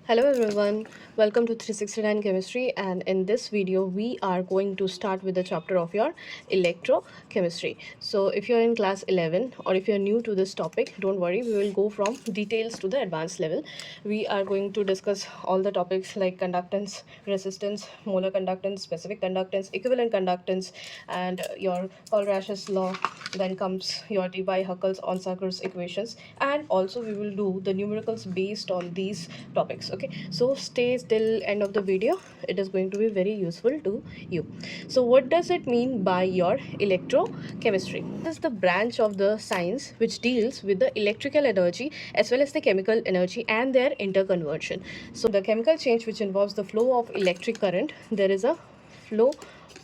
Hello everyone, welcome to 369 Chemistry, and in this video we are going to start with the chapter of your electrochemistry. So if you're in class 11 or if you're new to this topic, don't worry, we will go from details to the advanced level. We are going to discuss all the topics like conductance, resistance, molar conductance, specific conductance, equivalent conductance, and your Paul-Rash's law. Then comes your Debyhe, huckels, onsagar's equations, and also we will do the numericals based on these topics. Okay, so stay till end of the video, it is going to be very useful to you. So what does it mean by your electrochemistry? This is the branch of the science which deals with the electrical energy as well as the chemical energy and their interconversion. So the chemical change which involves the flow of electric current, there is a flow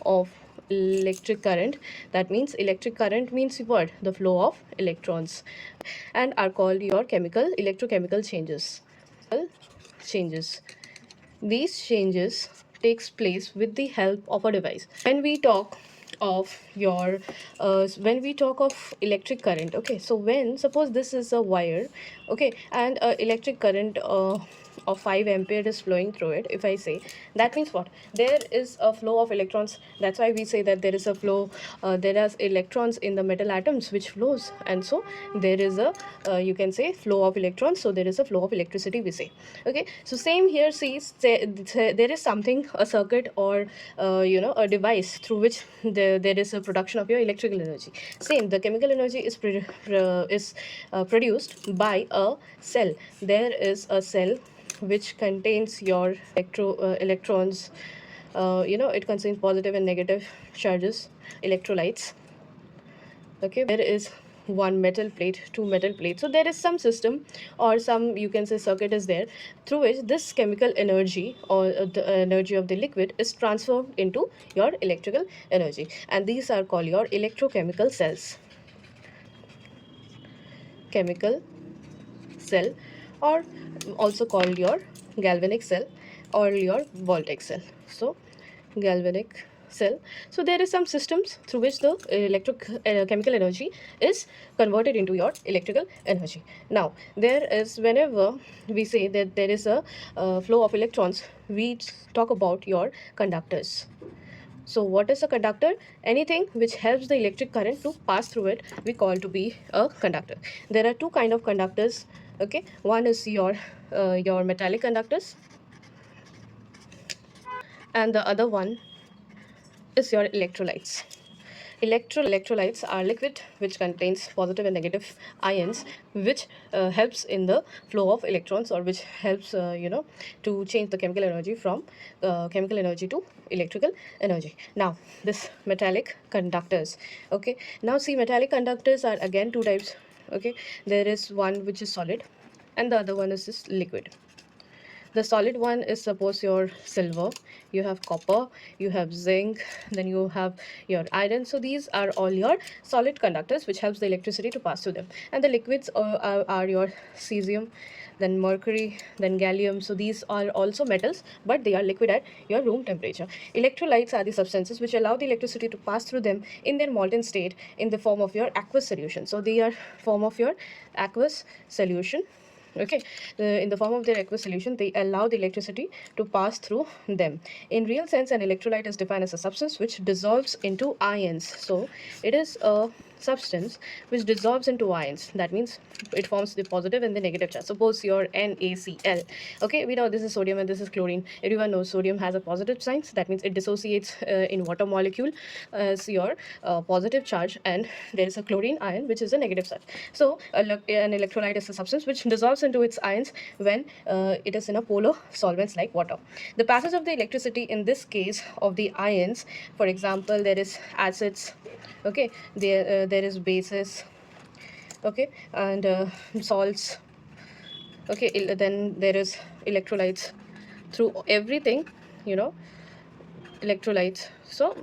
of electric current. That means electric current means what? The flow of electrons, and are called your electrochemical changes. These changes takes place with the help of a device. When we talk of electric current, okay, so when suppose this is a wire, okay, and electric current of 5 ampere is flowing through it, if I say, that means what? There is a flow of electrons. That's why we say that there is a flow, there are electrons in the metal atoms which flows, and so there is a you can say flow of electrons, so there is a flow of electricity, we say. Okay, so same here, see, there is something, a circuit, or a device through which there is a production of your electrical energy. Same, the chemical energy is produced by a cell. There is a cell which contains your electrons. It contains positive and negative charges, electrolytes. Okay, there is one metal plate, two metal plates, so there is some system or some, you can say, circuit is there through which this chemical energy or the energy of the liquid is transformed into your electrical energy, and these are called your electrochemical cells. Chemical cell, or also called your galvanic cell or your voltaic cell. So galvanic cell, so there is some systems through which the chemical energy is converted into your electrical energy. Now there is, whenever we say that there is a flow of electrons, we talk about your conductors. So what is a conductor? Anything which helps the electric current to pass through it, we call to be a conductor. There are two kind of conductors. Okay, one is your metallic conductors, and the other one is your electrolytes. Electrolytes are liquid which contains positive and negative ions, which helps in the flow of electrons, or which helps to change the chemical energy from chemical energy to electrical energy. Now this metallic conductors. Okay, now see, metallic conductors are again two types. Okay, there is one which is solid and the other one is this liquid. The solid one is suppose your silver, you have copper, you have zinc, then you have your iron. So these are all your solid conductors which helps the electricity to pass through them. And the liquids are your cesium, then mercury, then gallium. So these are also metals, but they are liquid at your room temperature. Electrolytes are the substances which allow the electricity to pass through them in their molten state in the form of your aqueous solution. So they are form of your aqueous solution. Okay, in the form of their aqueous solution, they allow the electricity to pass through them. In real sense, an electrolyte is defined as a substance which dissolves into ions. So it is a substance which dissolves into ions. That means it forms the positive and the negative charge. Suppose your NaCl. Okay, we know this is sodium and this is chlorine. Everyone knows sodium has a positive sign. That means it dissociates in water molecule as your positive charge, and there is a chlorine ion which is a negative charge. So an electrolyte is a substance which dissolves into its ions when it is in a polar solvents like water. The passage of the electricity in this case of the ions, for example, there is acids. Okay, there is bases. Okay, and salts. Okay, then there is electrolytes. Through everything, you know, electrolytes. So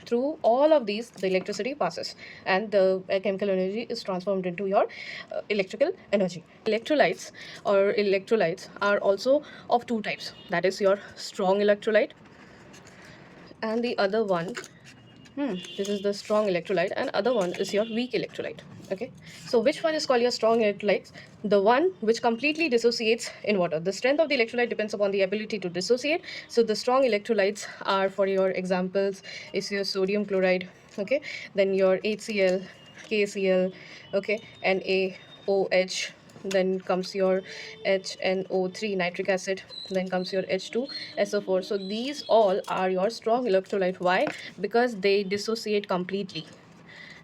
through all of these, the electricity passes, and the chemical energy is transformed into your electrical energy. Electrolytes are also of two types. That is your strong electrolyte, and the other one This is the strong electrolyte, and other one is your weak electrolyte. Okay, so which one is called your strong electrolyte? The one which completely dissociates in water. The strength of the electrolyte depends upon the ability to dissociate. So the strong electrolytes are, for your examples, is your sodium chloride. Okay, then your HCl, KCl, okay, NaOH, then comes your HNO3 nitric acid, then comes your H2SO4. So these all are your strong electrolyte. Why? Because they dissociate completely.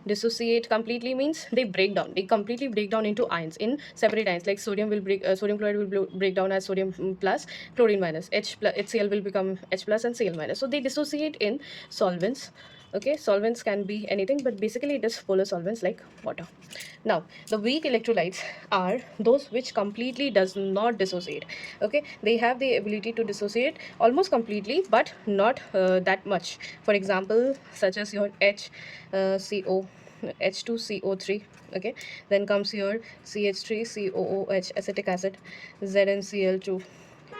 Dissociate completely means they break down, they completely break down into ions, in separate ions. Like sodium will break, sodium chloride will break down as sodium plus, chlorine minus, H plus, HCl will become H plus and Cl minus. So they dissociate in solvents. Okay, solvents can be anything, but basically it is polar solvents like water. Now the weak electrolytes are those which completely does not dissociate. Okay, they have the ability to dissociate almost completely, but not that much. For example, such as your HCO, H2CO3. Okay, then comes your CH3COOH, acetic acid, ZnCl2,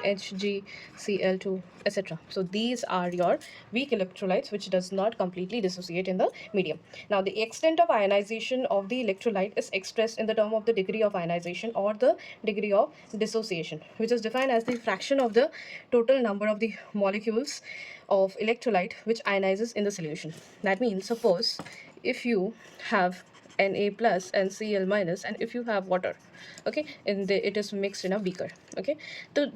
HgCl2, etc. So these are your weak electrolytes which does not completely dissociate in the medium. Now the extent of ionization of the electrolyte is expressed in the term of the degree of ionization or the degree of dissociation, which is defined as the fraction of the total number of the molecules of electrolyte which ionizes in the solution. That means, suppose if you have Na plus and Cl minus, and if you have water, okay, and it is mixed in a beaker. Okay,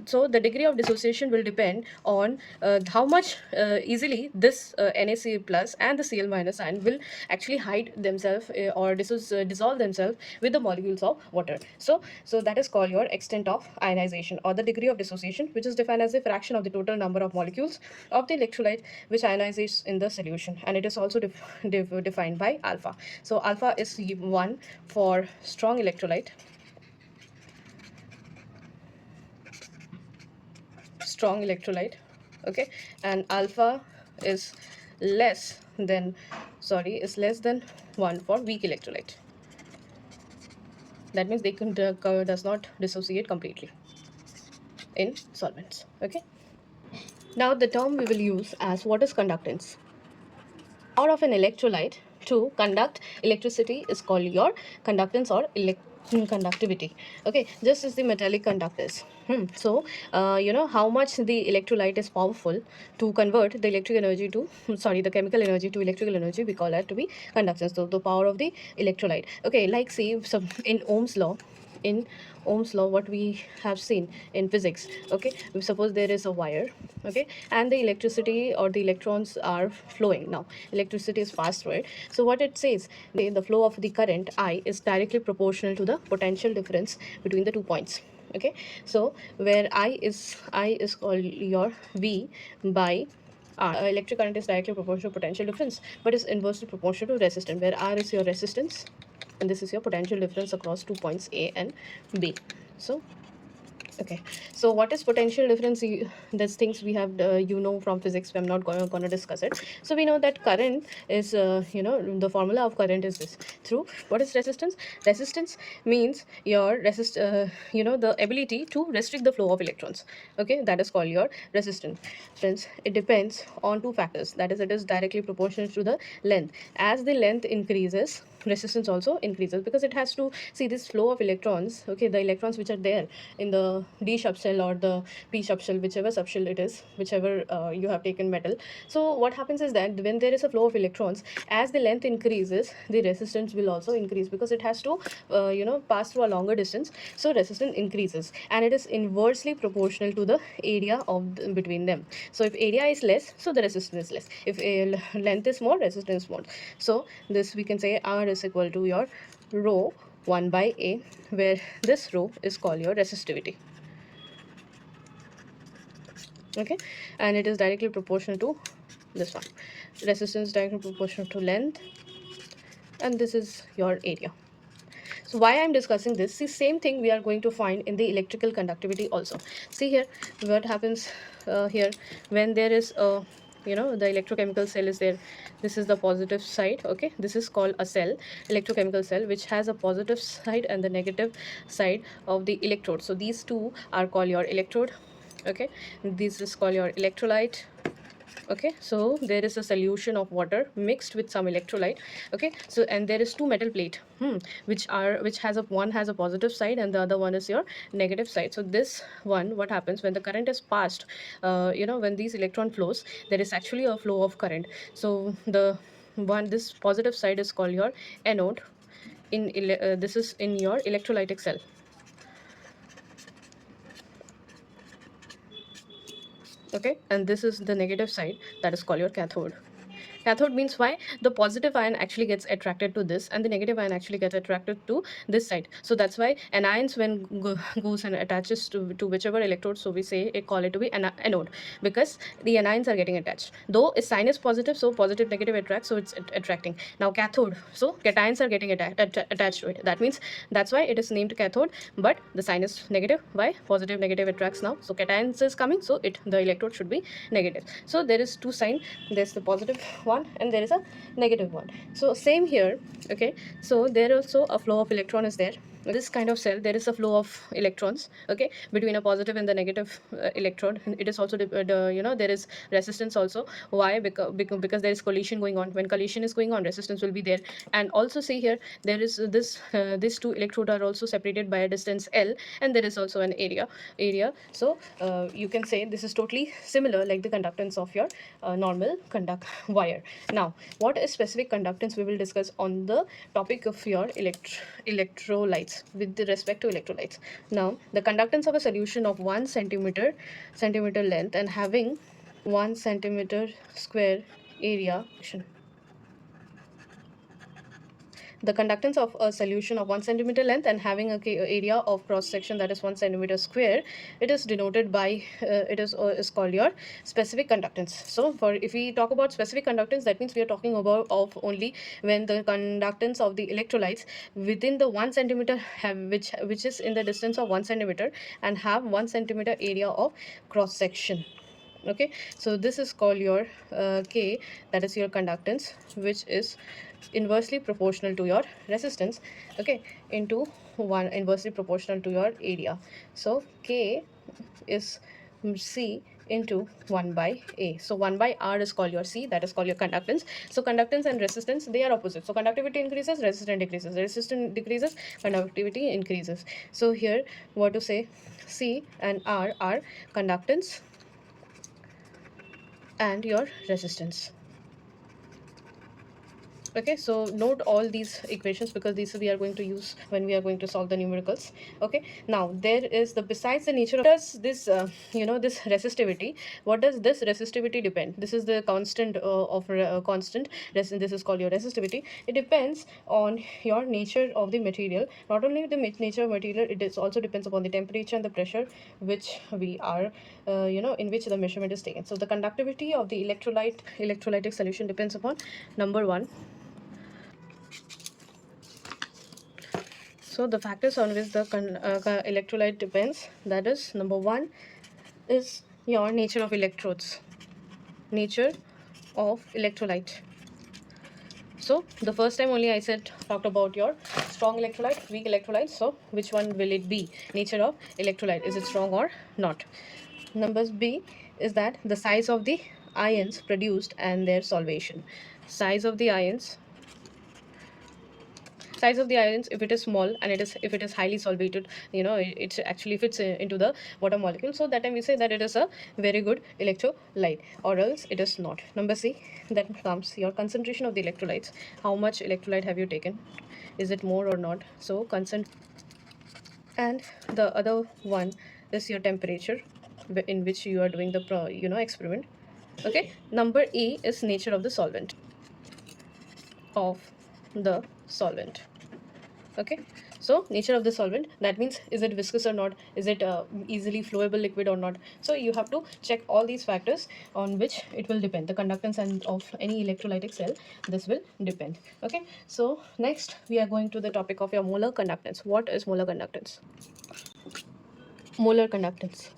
so the degree of dissociation will depend on how much easily this NaC plus and the Cl minus ion will actually hide themselves or dissolve themselves with the molecules of water. So that is called your extent of ionization or the degree of dissociation, which is defined as a fraction of the total number of molecules of the electrolyte which ionizes in the solution, and it is also defined by alpha. So alpha is 1 for strong electrolyte, okay, and alpha is less than, is less than 1 for weak electrolyte. That means they can does not dissociate completely in solvents. Okay, now the term we will use as what is conductance. Power of an electrolyte to conduct electricity is called your conductance or conductivity. Okay, just as the metallic conductors. So you know how much the electrolyte is powerful to convert the electric energy to the chemical energy to electrical energy, we call that to be conductance. So the power of the electrolyte. Okay, like say some in Ohm's law, in Ohm's law, what we have seen in physics. Okay, suppose there is a wire, okay, and the electricity or the electrons are flowing. Now electricity is passed through it. So what it says, the flow of the current I is directly proportional to the potential difference between the 2 points. Okay, so where I is called your V by R. Electric current is directly proportional to potential difference, but is inversely proportional to resistance, where R is your resistance and this is your potential difference across 2 points A and B. So okay, so what is potential difference? There's things we have from physics. I'm not going to discuss it. So we know that current is the formula of current is this through what is resistance. Resistance means your the ability to restrict the flow of electrons. Okay, that is called your resistance. Friends, it depends on two factors. That is, it is directly proportional to the length. As the length increases, resistance also increases, because it has to see this flow of electrons. Okay, the electrons which are there in the D subshell or the P subshell, whichever subshell it is, whichever you have taken metal. So what happens is that when there is a flow of electrons, as the length increases, the resistance will also increase, because it has to pass through a longer distance. So resistance increases, and it is inversely proportional to the area of between them. So if area is less, so the resistance is less. If length is more, resistance is more. So this we can say R is equal to your rho 1 by A, where this rho is called your resistivity. Okay, and it is directly proportional to this one. Resistance directly proportional to length, and this is your area. So why I'm discussing this, see, same thing we are going to find in the electrical conductivity also. See here what happens here when there is a the electrochemical cell is there. This is the positive side. Okay, this is called a cell, electrochemical cell, which has a positive side and the negative side of the electrode. So these two are called your electrode. Okay, this is called your electrolyte, Okay, so there is a solution of water mixed with some electrolyte. Okay, so and there is two metal plate, which has a one has a positive side and the other one is your negative side. So this one, what happens when the current is passed, when these electron flows, there is actually a flow of current. So the one, this positive side is called your anode. This is in your electrolytic cell. Okay, and this is the negative side, that is called your cathode. Cathode means why the positive ion actually gets attracted to this and the negative ion actually gets attracted to this side. So that's why anions when goes and attaches to whichever electrode, so we say call it to be an anode, because the anions are getting attached. Though a sign is positive, so positive negative attracts, so it's attracting. Now cathode, so cations are getting attached to it. That means that's why it is named cathode, but the sign is negative. Why? Positive negative attracts now, so cations is coming, so the electrode should be negative. So there is two sign, there's the positive one and there is a negative one. So same here. Okay, so there also a flow of electron is there. This kind of cell, there is a flow of electrons, okay, between a positive and the negative electrode. It is also there is resistance also. Why? Because there is collision going on. When collision is going on, resistance will be there. And also see here, there is these two electrodes are also separated by a distance L, and there is also an area. So you can say this is totally similar like the conductance of your normal conduct wire. Now what is specific conductance, we will discuss on the topic of your electrolytes, with the respect to electrolytes. Now the conductance of a solution of 1 centimeter length and having 1 centimeter square area. The conductance of a solution of 1 centimeter length and having a area of cross section that is 1 centimeter square, it is denoted by is called your specific conductance. So for if we talk about specific conductance, that means we are talking about of only when the conductance of the electrolytes within the 1 centimeter have which is in the distance of 1 centimeter and have 1 centimeter area of cross section. Okay, so this is called your K, that is your conductance, which is inversely proportional to your resistance, okay, into 1 inversely proportional to your area. So K is C into 1 by A. So 1 by R is called your C, that is called your conductance. So conductance and resistance, they are opposite. So conductivity increases, resistance decreases. Resistance decreases, conductivity increases. So here what to say, C and R are conductance and your resistance. Okay, so note all these equations because these we are going to use when we are going to solve the numericals. Okay, now there is the besides the nature of this this resistivity. What does this resistivity depend? This is the constant of constant. This is called your resistivity. It depends on your nature of the material. Not only the nature of material, it is also depends upon the temperature and the pressure which we are in which the measurement is taken. So the conductivity of the electrolytic solution depends upon number one. So the factors on which the electrolyte depends, that is number one is your nature of electrodes, nature of electrolyte. So the first time only I talked about your strong electrolyte, weak electrolyte. So which one will it be? Nature of electrolyte, is it strong or not? Numbers B is that the size of the ions produced and their solvation. Size of the ions, if it is small and if it is highly solvated, it actually fits into the water molecule, so that time we say that it is a very good electrolyte, or else it is not. Number C, then comes your concentration of the electrolytes. How much electrolyte have you taken? Is it more or not? So and the other one is your temperature in which you are doing the experiment. Okay, number E is nature of the solvent, of the solvent. Okay, so nature of the solvent, that means is it viscous or not, is it easily flowable liquid or not. So you have to check all these factors on which it will depend the conductance and of any electrolytic cell, this will depend. Okay, so next we are going to the topic of your molar conductance. What is molar conductance? Molar conductance,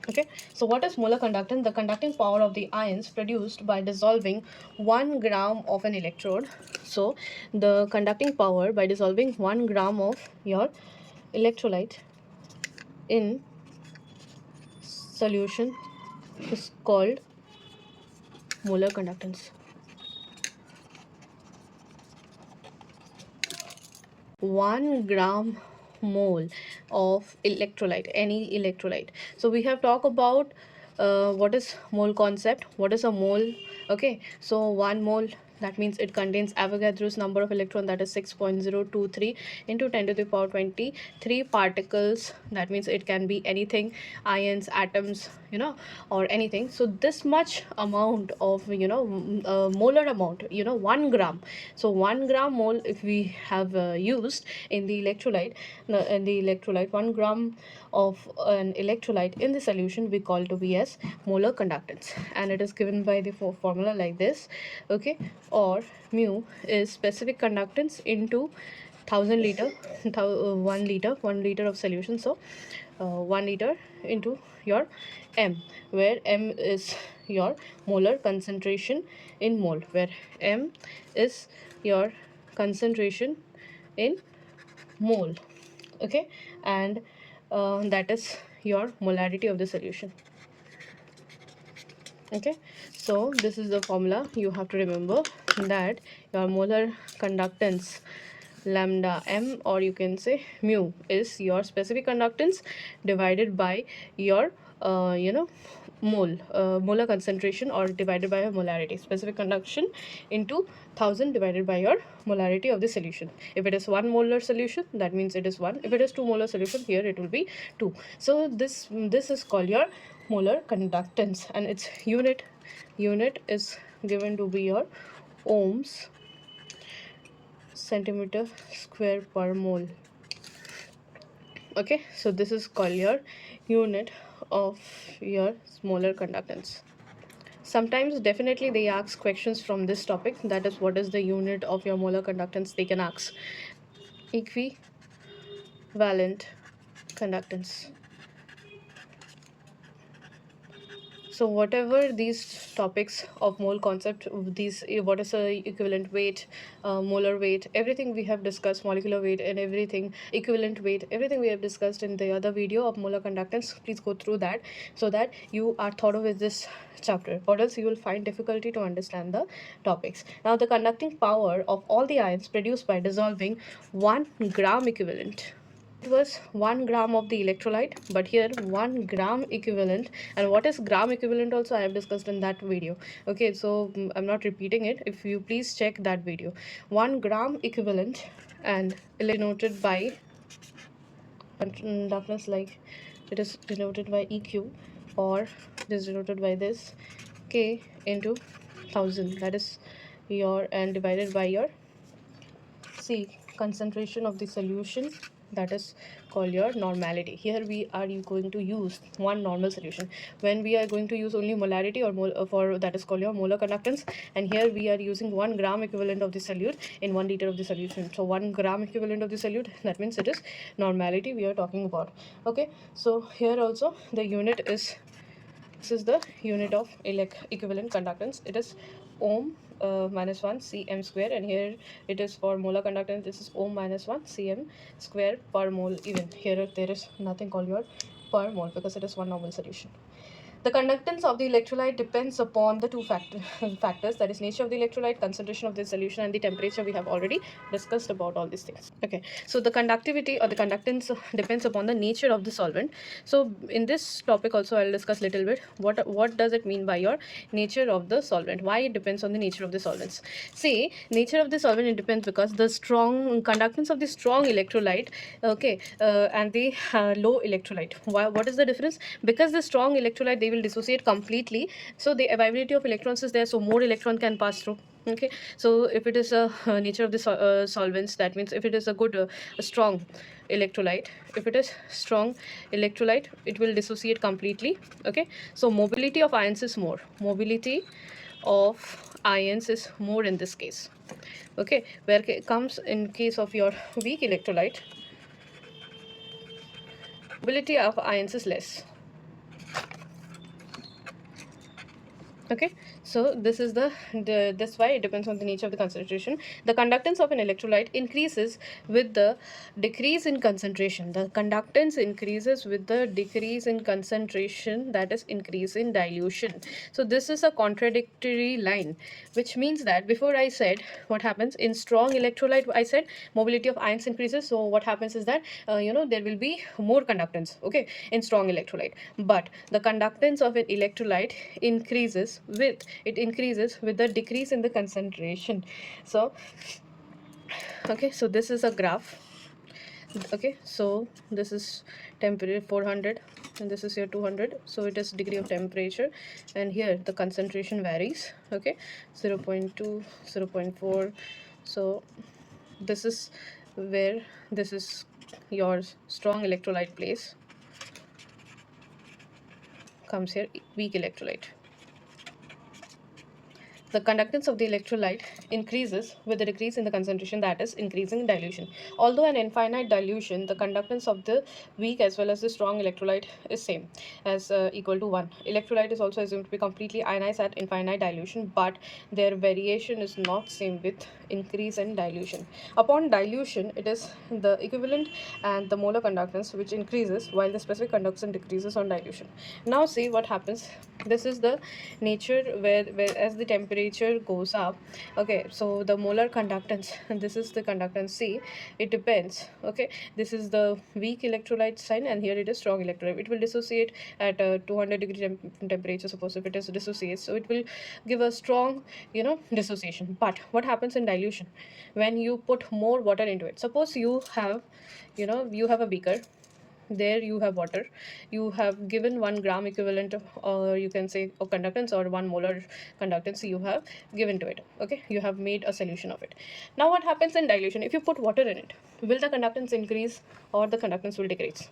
okay, so what is molar conductance? The conducting power of the ions produced by dissolving 1 gram of an electrode. So the conducting power by dissolving 1 gram of your electrolyte in solution is called molar conductance. 1 gram mole of electrolyte, any electrolyte. So we have talked about what is mole concept, what is a mole. Okay, so 1 mole, that means it contains Avogadro's number of electron, that is 6.023 into 10 to the power 23 particles. That means it can be anything, ions, atoms, or anything. So this much amount of molar amount, 1 gram. So 1 gram mole, if we have used in the electrolyte, 1 gram of an electrolyte in the solution, we call to be as molar conductance, and it is given by the formula like this. Okay, or mu is specific conductance into 1000 liter, 1 liter of solution. So 1 liter into your m, where m is your molar concentration in mole, where m is your concentration in mole. Okay, and that is your molarity of the solution. Okay, so this is the formula you have to remember, that your molar conductance lambda m, or you can say mu, is your specific conductance divided by your molar concentration, or divided by your molarity. Specific conduction into 1000 divided by your molarity of the solution. If it is 1 molar solution, that means it is 1. If it is 2 molar solution, here it will be 2. So this is called your molar conductance, and its unit is given to be your ohms, centimeter square per mole. Okay, so this is called your unit of your molar conductance. Sometimes definitely they ask questions from this topic, that is, what is the unit of your molar conductance. They can ask equivalent conductance. So whatever these topics of mole concept, these what is the equivalent weight, molar weight, everything we have discussed, molecular weight and everything, equivalent weight, everything we have discussed in the other video of molar conductance. Please go through that, so that you are thorough with this chapter, or else you will find difficulty to understand the topics. Now the conducting power of all the ions produced by dissolving 1 gram equivalent. It was 1 gram of the electrolyte, but here 1 gram equivalent. And what is gram equivalent also I have discussed in that video. Okay, so I'm not repeating it. If you please check that video. 1 gram equivalent, and denoted by darkness, like it is denoted by eq, or it is denoted by this k into 1000, that is your, and divided by your C, concentration of the solution, that is called your normality. Here we are going to use one normal solution. When we are going to use only molarity or for that is called your molar conductance, and here we are using 1 gram equivalent of the solute in 1 liter of the solution. So 1 gram equivalent of the solute, that means it is normality we are talking about. Okay, so here also the unit is, this is the unit of equivalent conductance. It is ohm minus 1 cm square, and here it is for molar conductance. This is ohm minus 1 cm square per mole. Even here there is nothing called your per mole, because it is one normal solution. The conductance of the electrolyte depends upon the two factors, that is nature of the electrolyte, concentration of the solution, and the temperature. We have already discussed about all these things. Okay, so the conductivity or the conductance depends upon the nature of the solvent. So in this topic also I'll discuss little bit what does it mean by your nature of the solvent, why it depends on the nature of the solvents. See, nature of the solvent, it depends because the strong conductance of the strong electrolyte, okay, and the low electrolyte. What is the difference? Because the strong electrolyte, they will dissociate completely, so the availability of electrons is there, so more electron can pass through. Okay, so if it is a nature of the solvents, that means if it is a good a strong electrolyte, if it is strong electrolyte, it will dissociate completely. Okay, so mobility of ions is more, mobility of ions is more in this case. Okay, where comes in case of your weak electrolyte, mobility of ions is less. Okay, so this is that's why it depends on the nature of the concentration. The conductance of an electrolyte increases with the decrease in concentration. The conductance increases with the decrease in concentration, that is increase in dilution. So this is a contradictory line, which means that before I said what happens in strong electrolyte, I said mobility of ions increases. So what happens is that there will be more conductance, okay, in strong electrolyte. But the conductance of an electrolyte increases with the decrease in the concentration. So okay, so this is a graph. Okay, so this is temperature 400 and this is here 200, so it is degree of temperature, and here the concentration varies. Okay, 0 0.2, 0 0.4. So this is where this is your strong electrolyte place comes here, weak electrolyte. The conductance of the electrolyte increases with the decrease in the concentration, that is increasing in dilution. Although an infinite dilution, the conductance of the weak as well as the strong electrolyte is same as equal to 1. Electrolyte is also assumed to be completely ionized at infinite dilution, but their variation is not same with increase in dilution. Upon dilution, it is the equivalent and the molar conductance which increases while the specific conductance decreases on dilution. Now see what happens. This is the nature where as the temperature goes up, okay, so the molar conductance and this is the conductance, see, it depends. Okay, this is the weak electrolyte sign and here it is strong electrolyte. It will dissociate at a 200-degree temperature, suppose if it is dissociates, so it will give a strong dissociation. But what happens in dilution when you put more water into it? Suppose you have you have a beaker, there you have water, you have given 1 gram equivalent or you can say of conductance or 1 molar conductance you have given to it. Okay, you have made a solution of it. Now what happens in dilution? If you put water in it, will the conductance increase or the conductance will decrease?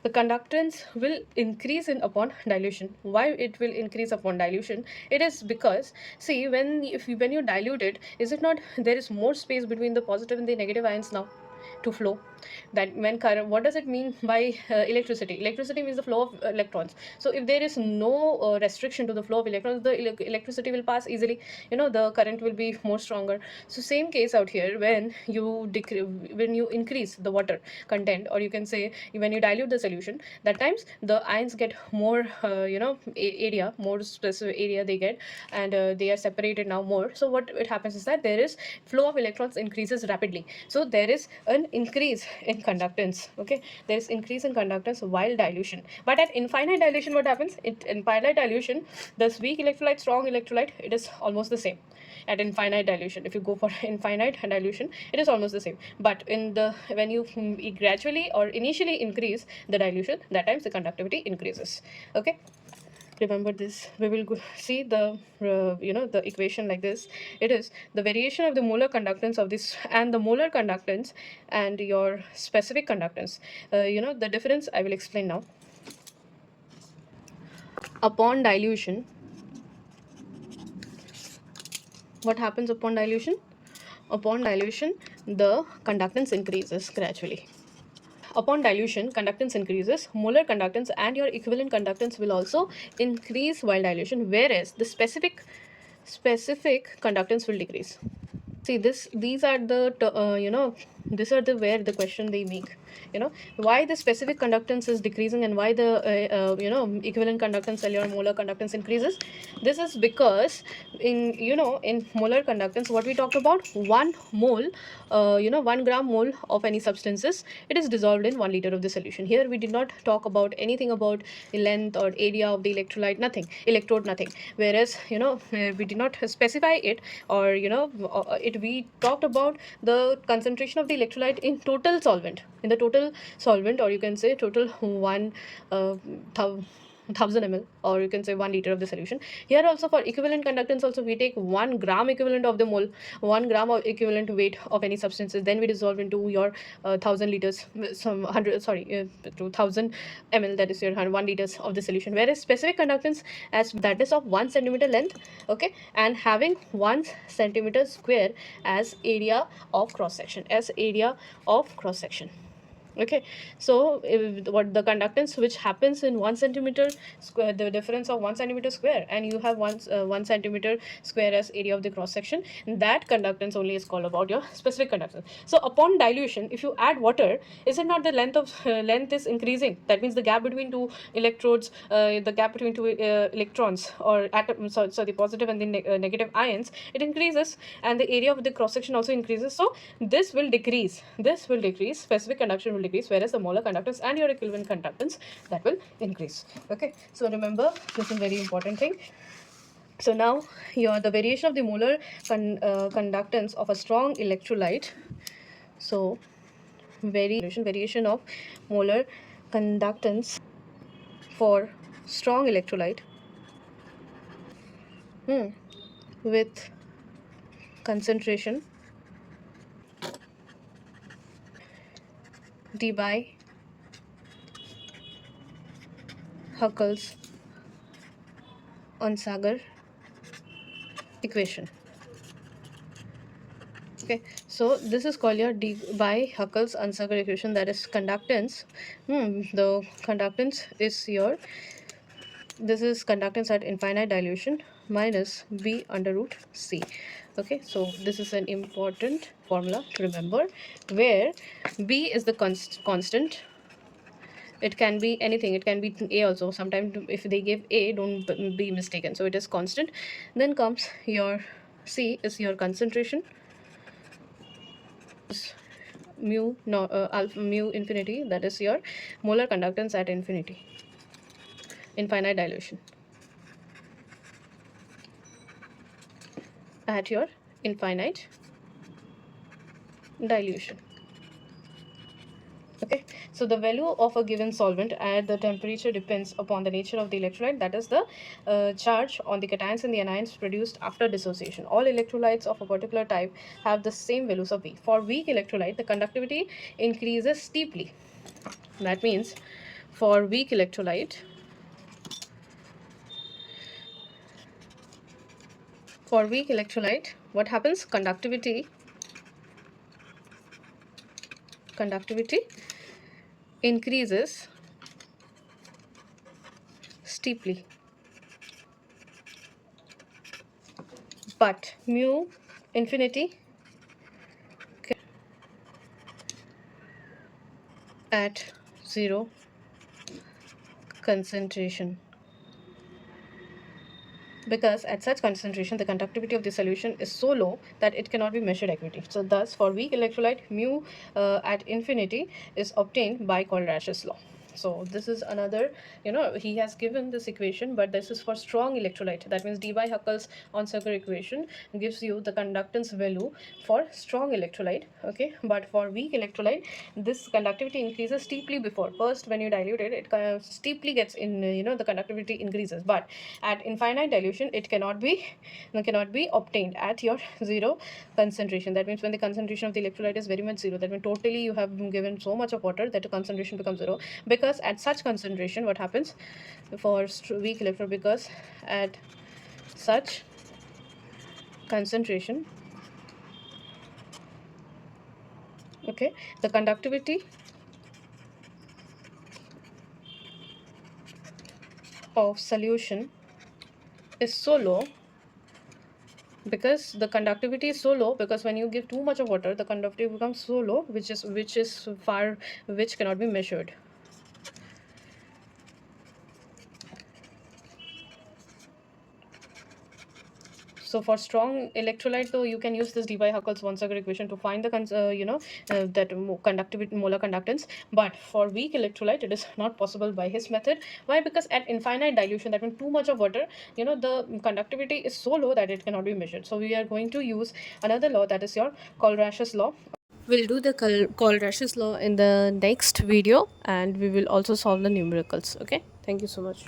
The conductance will increase in upon dilution. Why it will increase upon dilution? It is because, see, when you dilute it, is it not there is more space between the positive and the negative ions now to flow? That when current, what does it mean by electricity means the flow of electrons. So if there is no restriction to the flow of electrons, the electricity will pass easily, the current will be more stronger. So same case out here, when you increase the water content, or you can say when you dilute the solution, that times the ions get more area, more specific area they get, and they are separated now more. So what it happens is that there is flow of electrons increases rapidly, so there is an increase in conductance. Okay, there is increase in conductance while dilution. But at infinite dilution, what happens? In infinite dilution, this weak electrolyte, strong electrolyte, it is almost the same at infinite dilution. If you go for infinite dilution, it is almost the same. But in the when you gradually or initially increase the dilution, that times the conductivity increases. Okay, remember this. We will see the the equation like this. It is the variation of the molar conductance of this and the molar conductance and your specific conductance. The difference I will explain now. Upon dilution, what happens upon dilution? Upon dilution, the conductance increases gradually. Upon dilution, conductance increases, molar conductance and your equivalent conductance will also increase while dilution, whereas the specific conductance will decrease. See, these are the these are the where the question they make, why the specific conductance is decreasing and why the equivalent conductance or your molar conductance increases. This is because in molar conductance, what we talked about, 1 mole 1 gram mole of any substances, it is dissolved in 1 liter of the solution. Here we did not talk about anything about the length or area of the electrolyte, nothing, electrode, nothing. Whereas we did not specify it, or we talked about the concentration of the electrolyte in total solvent, or you can say total 1000 ml, or you can say 1 liter of the solution. Here also for equivalent conductance also, we take 1 gram equivalent of the mole, 1 gram of equivalent weight of any substances, then we dissolve into your 1000 liters, some 100, sorry, to 1000 ml, that is your 1 liters of the solution. Whereas specific conductance, as that is of 1 centimeter length, okay, and having 1 centimeter square as area of cross section, Okay, so what the conductance which happens in 1 centimeter square, the difference of 1 centimeter square, and you have 1 centimeter square as area of the cross section, that conductance only is called about your specific conductance. So upon dilution, if you add water, is it not the length of length is increasing? That means the gap between two electrodes, the gap between two electrons or atoms, so the positive and the negative ions, it increases, and the area of the cross section also increases. So this will decrease, specific conduction will decrease, whereas the molar conductance and your equivalent conductance, that will increase. Okay, so remember, this is a very important thing. So now your the variation of the molar conductance of a strong electrolyte. So variation of molar conductance for strong electrolyte with concentration Debyhe huckels onsagar equation. Okay, so this is called your Debyhe huckels onsagar equation, that is conductance. The conductance is your, this is conductance at infinite dilution minus B under root C. Okay, so this is an important formula to remember, where B is the constant. It can be anything, it can be A also. Sometimes if they give A, don't be mistaken. So it is constant. Then comes your C is your concentration, mu no alpha mu infinity, that is your molar conductance at infinity, infinite dilution, at your infinite dilution. Okay, so the value of a given solvent at the temperature depends upon the nature of the electrolyte, that is the charge on the cations and the anions produced after dissociation. All electrolytes of a particular type have the same values of V. For weak electrolyte, the conductivity increases steeply. That means for weak electrolyte, what happens? Conductivity increases steeply, but mu infinity at 0 concentration, because at such concentration the conductivity of the solution is so low that it cannot be measured accurately. So thus for weak electrolyte, mu at infinity is obtained by Colrash's law. So this is another, he has given this equation, but this is for strong electrolyte. That means Debyhe huckels onsagar equation gives you the conductance value for strong electrolyte. Okay, but for weak electrolyte, this conductivity increases steeply before. First, when you dilute it, it kind of steeply gets in, the conductivity increases, but at infinite dilution it cannot be obtained at your 0 concentration. That means when the concentration of the electrolyte is very much 0, that means totally you have given so much of water that the concentration becomes 0. Because at such concentration, what happens for weak electrolyte, because at such concentration, okay, the conductivity of solution is so low, because the conductivity is so low, because when you give too much of water, the conductivity becomes so low, which cannot be measured. So for strong electrolyte, though, you can use this Debyhe huckels onsagar equation to find the that conductivity, molar conductance. But for weak electrolyte, it is not possible by his method. Why? Because at infinite dilution, that means too much of water, the conductivity is so low that it cannot be measured. So we are going to use another law, that is your Colrash's law. We'll do the Colrash's law in the next video, and we will also solve the numericals. Okay, thank you so much.